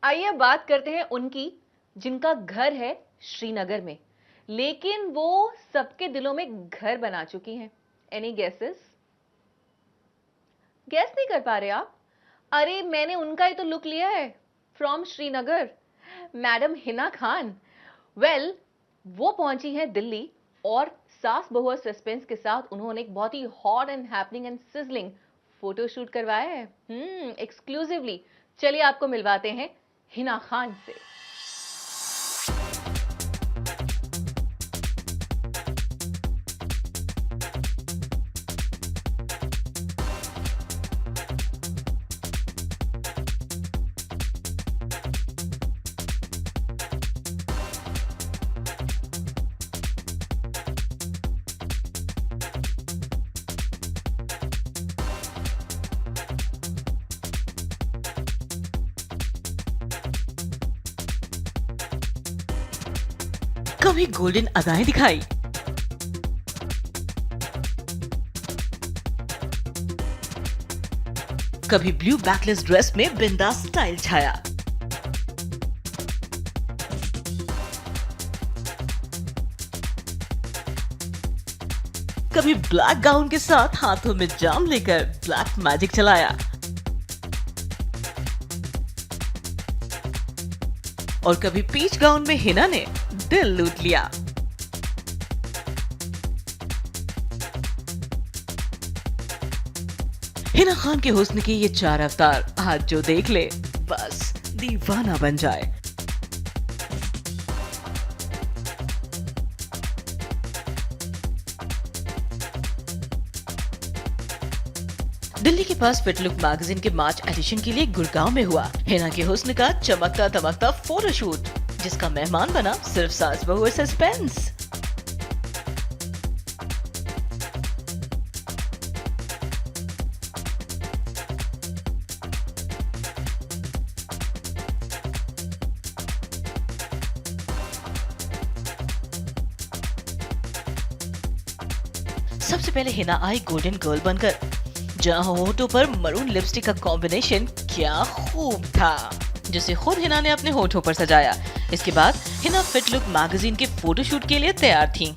आइए बात करते हैं उनकी जिनका घर है श्रीनगर में, लेकिन वो सबके दिलों में घर बना चुकी हैं। Any guesses? गेस नहीं कर पा रहे आप? अरे मैंने उनका ही तो लुक लिया है, from Srinagar, madam Hina Khan. Well, वो पहुंची हैं दिल्ली और सास बहू और सस्पेंस के साथ उन्होंने एक बहुत ही hot and happening and sizzling photo shoot करवाया है, एक्सक्लूसिवली। चलिए आपको मिलवाते हैं हिना खान से। कभी गोल्डन अदाएं दिखाई, कभी ब्लू बैकलेस ड्रेस में बिंदास स्टाइल छाया, कभी ब्लैक गाउन के साथ हाथों में जाम लेकर ब्लैक मैजिक चलाया, और कभी पीच गाउन में हिना ने दिल लूट लिया। हिना खान के हुस्न के ये 4 अवतार आज जो देख ले बस दीवाना बन जाए। दिल्ली के पास फिट लुक मैगजीन के मार्च एडिशन के लिए गुड़गांव में हुआ हिना के हुस्न का चमकता दमकता फोटोशूट, जिसका मेहमान बना सिर्फ सास बहू और सस्पेंस। सबसे पहले हिना आई गोल्डन गर्ल बनकर, जहां होठों पर मरून लिपस्टिक का कॉम्बिनेशन क्या खूब था, जिसे खुद हिना ने अपने होठों पर सजाया। इसके बाद हिना फिट लुक मैगजीन के फोटोशूट के लिए तैयार थीं।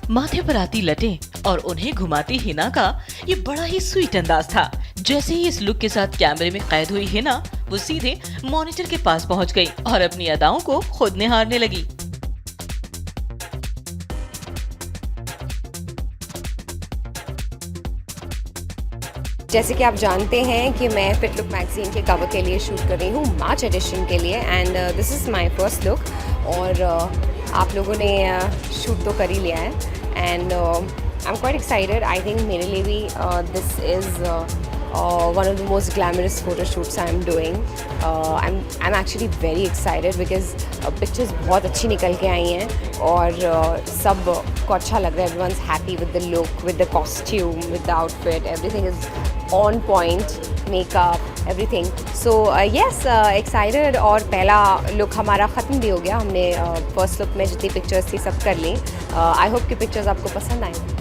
माथे पर आती लटें और उन्हें घुमाती हिना का ये बड़ा ही स्वीट अंदाज था। जैसे ही इस लुक के साथ कैमरे में कैद हुई हिना, वो सीधे मॉनिटर के पास पहुंच गई और अपनी अदाओं को खुद निहारने लगी। जैसे कि आप जानते हैं कि मैं फिट लुक मैगजीन के कवर के लिए शूट कर रही हूँ, मार्च एडिशन के लिए, and this is my first look. और आप लोगों ने शूट तो कर ही लिया है, and I am quite excited. I think मेरे लिए भी this is one of the most glamorous photo shoots I'm doing. I'm actually very excited because pictures बहुत अच्छी निकल के आई हैं और सब को अच्छा लग रहा है. Everyone's happy with the look, with the costume, with the outfit. Everything is on point, makeup, everything. So yes, excited. और पहला लुक हमारा ख़त्म भी हो गया. हमने फर्स्ट लुक में जितनी पिक्चर्स थी सब कर ली. आई होप कि पिक्चर्स आपको पसंद आए.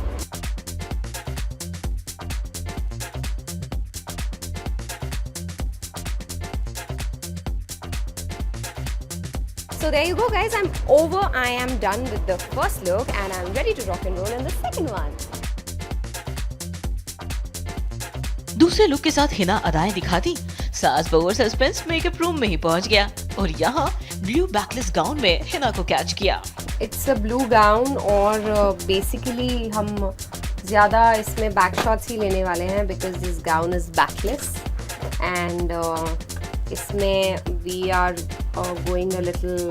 So there you go guys, I'm over. I am done with the first look and I'm ready to rock and roll in the second one. दूसरे लुक के साथ हिना अदाएं दिखाती, सास बहू और सस्पेंस मेकअप रूम में ही पहुंच गया और यहाँ ब्लू बैकलेस गाउन में हिना को कैच किया. It's a blue gown और basically हम ज़्यादा इसमें बैक शॉट्स ही लेने वाले हैं because this gown is backless and इसमें we are going a little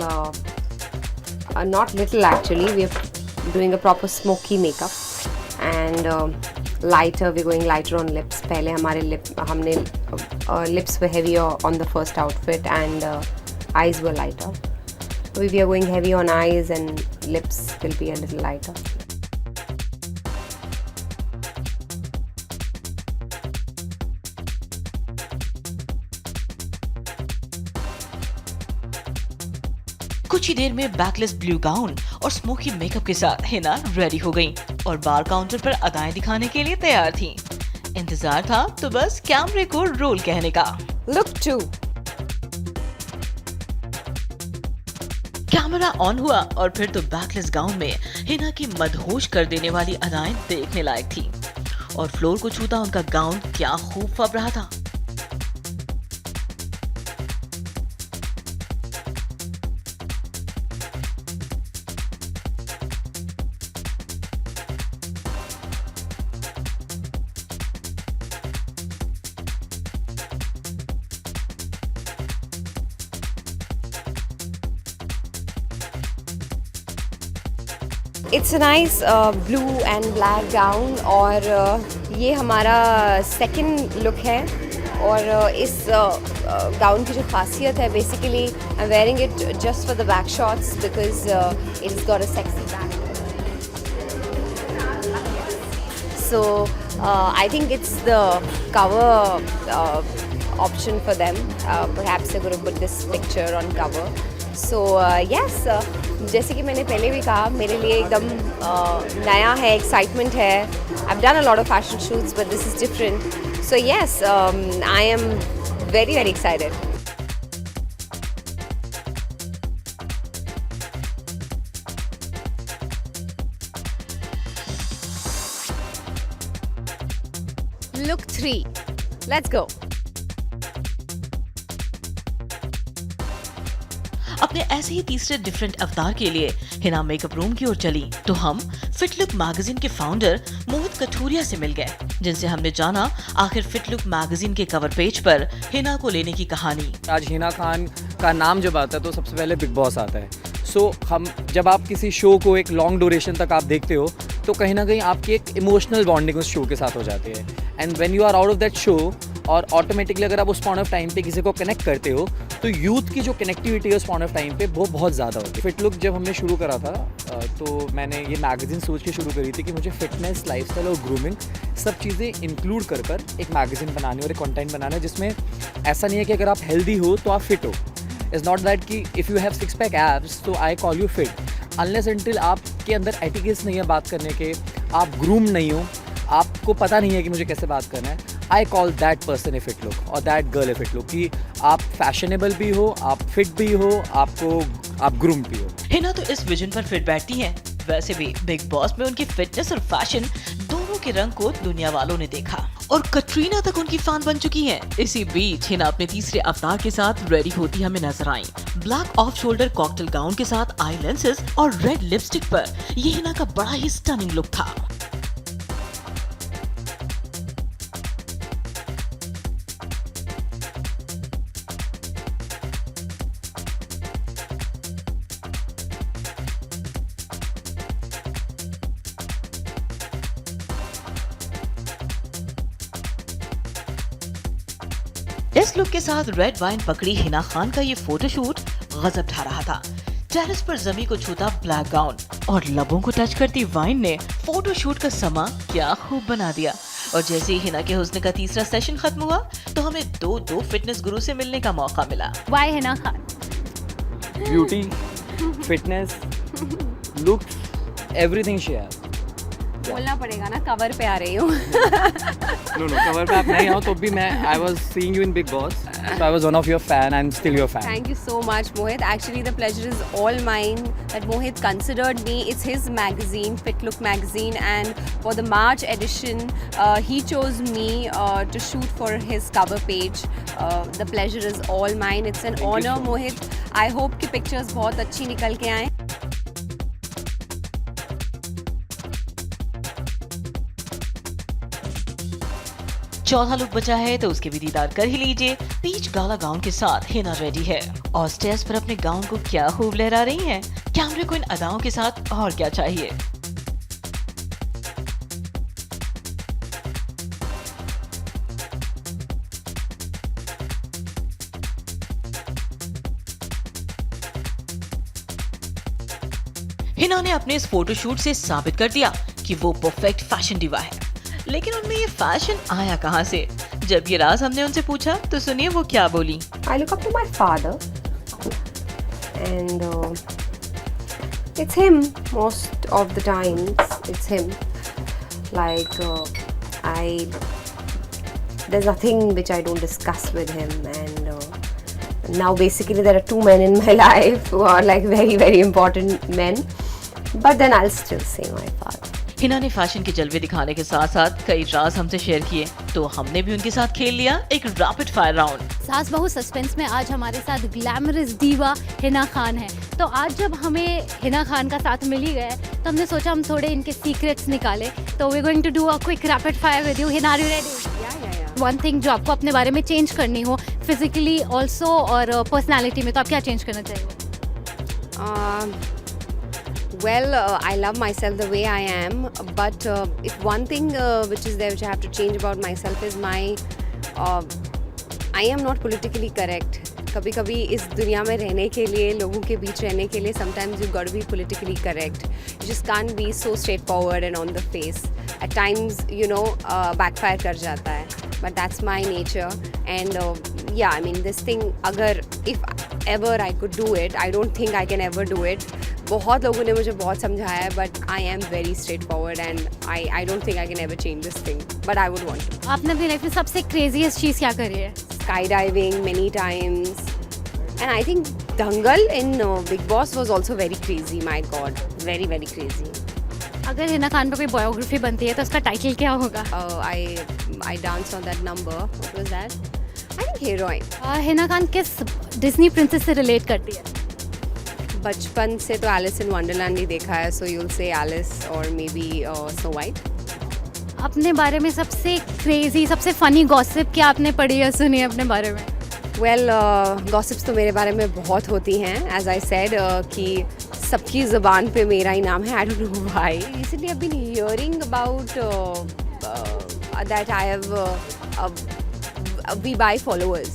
not little actually, we are doing a proper smoky makeup and lighter, we're going lighter on lips. पहले हमारे हमने lips were heavier on the first outfit and eyes were lighter. We are going heavy on eyes and lips will be a little lighter. कुछ ही देर में backless blue gown और smoky makeup के साथ Hina ready हो गयी और बार काउंटर पर अदाएं दिखाने के लिए तैयार थीं। इंतजार था तो बस कैमरे को रोल कहने का। Look 2. कैमरा ऑन हुआ और फिर तो बैकलेस गाउन में हिना की मदहोश कर देने वाली अदाएं देखने लायक थी और फ्लोर को छूता उनका गाउन क्या खूब फब रहा था। It's a nice blue and black gown और ये हमारा सेकंड लुक है और इस गाउन की जो खासियत है basically I am wearing it just for the back shots because it is got a sexy back so I think it's the cover option for them. Perhaps they're going to put this picture on cover. So yes, जैसे कि मैंने पहले भी कहा मेरे लिए एकदम नया है, excitement है. I've done a lot of fashion shoots, but this is different. So yes, I am very very excited. Look 3. Let's go. अपने ऐसे ही तीसरे डिफरेंट अवतार के लिए हिना मेकअप रूम की ओर चली तो हम फिट लुक मैगजीन के फाउंडर मोहित कठुरिया से मिल गए, जिनसे हमने जाना आखिर फिट लुक मैगजीन के कवर पेज पर हिना को लेने की कहानी। आज हिना खान का नाम जब आता है तो सबसे पहले बिग बॉस आता है। सो हम जब आप किसी शो को एक लॉन्ग ड्यूरेशन तक आप देखते हो तो कहीं ना कहीं आपकी एक इमोशनल बॉन्डिंग उस शो के साथ हो जाती है and when you are out of that show और ऑटोमेटिकली अगर आप उस पॉइंट ऑफ टाइम पे किसी को कनेक्ट करते हो तो यूथ की जो कनेक्टिविटी है उस पॉइंट ऑफ टाइम पे वो बहुत ज़्यादा होती है। फिट लुक जब हमने शुरू करा था तो मैंने ये मैगजीन सोच के शुरू करी थी कि मुझे फिटनेस, लाइफस्टाइल और ग्रूमिंग सब चीज़ें इंक्लूड कर एक मैगजीन बनानी और एक कंटेंट बनाना है जिसमें ऐसा नहीं है कि अगर आप हेल्दी हो तो आप फिट हो। इज़ नॉट दैट कि if you have six pack abs तो I call you fit. Unless until आपके अंदर एटिकेट्स नहीं है बात करने के, आप ग्रूम नहीं हो, आपको पता नहीं है कि मुझे कैसे बात करना है, I call that person a fit look और that girl a fit look कि आप फैशनेबल भी हो, आप फिट भी हो, आप ग्रूम भी हो। हिना तो इस विजन पर फिट बैठती हैं। वैसे भी बिग बॉस में उनकी फिटनेस और फैशन दोनों के रंग को दुनिया वालों ने देखा और कटरीना तक उनकी फैन बन चुकी हैं। इसी बीच हिना अपने तीसरे अवतार के साथ रेडी होती हमें नजर आई। Black off shoulder cocktail gown के साथ आई लेंसेज और रेड लिपस्टिक पर ये हिना का बड़ा ही स्टनिंग लुक था। इस लुक के साथ रेड वाइन पकड़ी हिना खान का ये फोटोशूट गजब ढा रहा था। टेरेस पर जमी को छूता ब्लैक गाउन और लबों को टच करती वाइन ने फोटोशूट का समा क्या खूब बना दिया। और जैसे ही हिना के हुस्न का तीसरा सेशन खत्म हुआ तो हमें दो फिटनेस गुरु से मिलने का मौका मिला। Why Hina Khan? Beauty, fitness, looks, everything she has. बोलना पड़ेगा ना, कवर पे आ रही हूँ। नो कवर पे आप नहीं हो तो भी मैं I was seeing you in big boss so I was one of your fan and still your fan. Thank you so much, Mohit. Actually, the pleasure is all mine that Mohit considered me. It's his magazine, Fit Look magazine, and for the March edition, he chose me to shoot for his cover page. The pleasure is all mine. It's an honor, Mohit. I hope कि pictures बहुत अच्छी निकल के आएं। चौथा look बचा है तो उसके भी दीदार कर ही लीजिए। पीच गाला गाउन के साथ हिना रेडी है और स्टेज पर अपने गाउन को क्या खूब लहरा रही हैं। कैमरे को इन अदाओं के साथ और क्या चाहिए। हिना ने अपने इस फोटोशूट से साबित कर दिया कि वो परफेक्ट फैशन डिवा है। लेकिन उनमें ये फैशन आया कहाँ से? जब ये राज हमने उनसे पूछा तो सुनिए वो क्या बोली। I look up to my father and it's him most of the times. It's him. Like there's nothing which I don't discuss with him, and now basically there are two men in my life who are like very very important men, but then I'll still say my father. Hina ने fashion के जलवे दिखाने के साथ साथ कई राज हमसे share किए, तो हमने भी उनके साथ खेल लिया एक रैपिड फायर राउंड। सास बहू सस्पेंस में आज हमारे साथ ग्लैमरस दीवा हिना खान है। तो आज जब हमें हिना खान का साथ मिल ही गया है, तो हमने सोचा हम थोड़े इनके सीक्रेट्स निकाले। तो we are going to do a quick rapid fire with you. Hina, are you ready? One thing जो आपको अपने बारे में चेंज करनी हो, फिजिकली ऑल्सो और पर्सनैलिटी में, तो आप क्या चेंज करना चाहिए? Well, I love myself the way I am, but if one thing which is there which I have to change about myself is I am not politically correct. कभी कभी इस दुनिया में रहने के लिए, लोगों के बीच रहने के लिए, sometimes you got to be politically correct. You just can't be so straightforward and on the face. At times, you know, backfire कर जाता है. But that's my nature, and yeah, I mean this thing, अगर if ever I could do it, I don't think I can ever do it. बहुत लोगों ने मुझे बहुत समझाया है, but I am very straightforward and I don't think I can ever change this thing, but I would want to. आपने अपनी life में सबसे क्रेजीएस्ट चीज़ क्या करी है? Skydiving many times, and I think Dangal in Big Boss was also very crazy. My God, very very crazy. अगर हिना खान पर कोई बायोग्राफी बनती है तो उसका टाइटल क्या होगा? I danced on that number. What was that? I think heroine. Hina Khan किस डिज्नी प्रिंसेस से रिलेट करती है? बचपन से तो एलिस इन वंडरलैंड ही देखा है, so you'll say Alice or maybe Snow White. अपने बारे में सबसे क्रेजी, सबसे फनी गॉसिप क्या आपने पढ़ी या सुनी है अपने बारे में? Well, गॉसिप्स तो मेरे बारे में बहुत होती हैं, as I said, कि सबकी ज़ुबान पे मेरा ही नाम है. I don't know why. Recently I've been hearing about that I have we buy followers.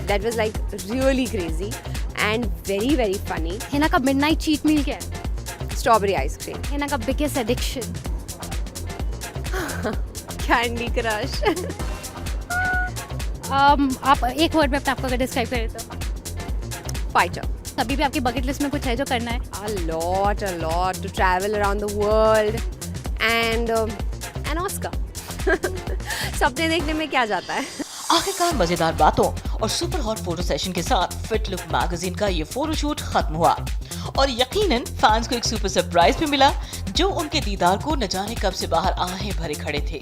That was like really crazy and very very funny. Hina का मिडनाइट चीट मील क्या है? Strawberry ice cream. हिना का बिगेस्ट एडिक्शन? Candy Crush. आप एक word में अपने आप को अगर डिस्क्राइब करें तो? Fighter. अभी भी आपकी बकेट लिस्ट में कुछ है जो करना है? A lot to travel around the world and an Oscar. सपने देखने में क्या जाता है? आखिरकार मजेदार बातों और सुपर हॉट फोटो सेशन के साथ फिट लुक मैगजीन का ये फोटोशूट खत्म हुआ और यकीनन फैंस को एक सुपर सरप्राइज भी मिला जो उनके दीदार को न जाने कब से बाहर आहें भरे खड़े थे।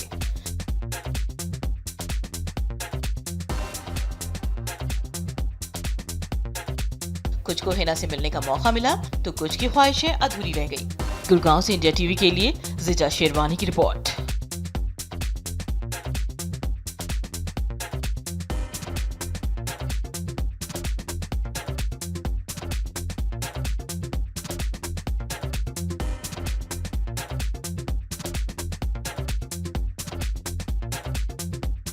कुछ को हिना से मिलने का मौका मिला तो कुछ की ख्वाहिशें अधूरी रह गई। गुड़गांव से इंडिया टीवी के लिए जिजा शेरवानी की रिपोर्ट।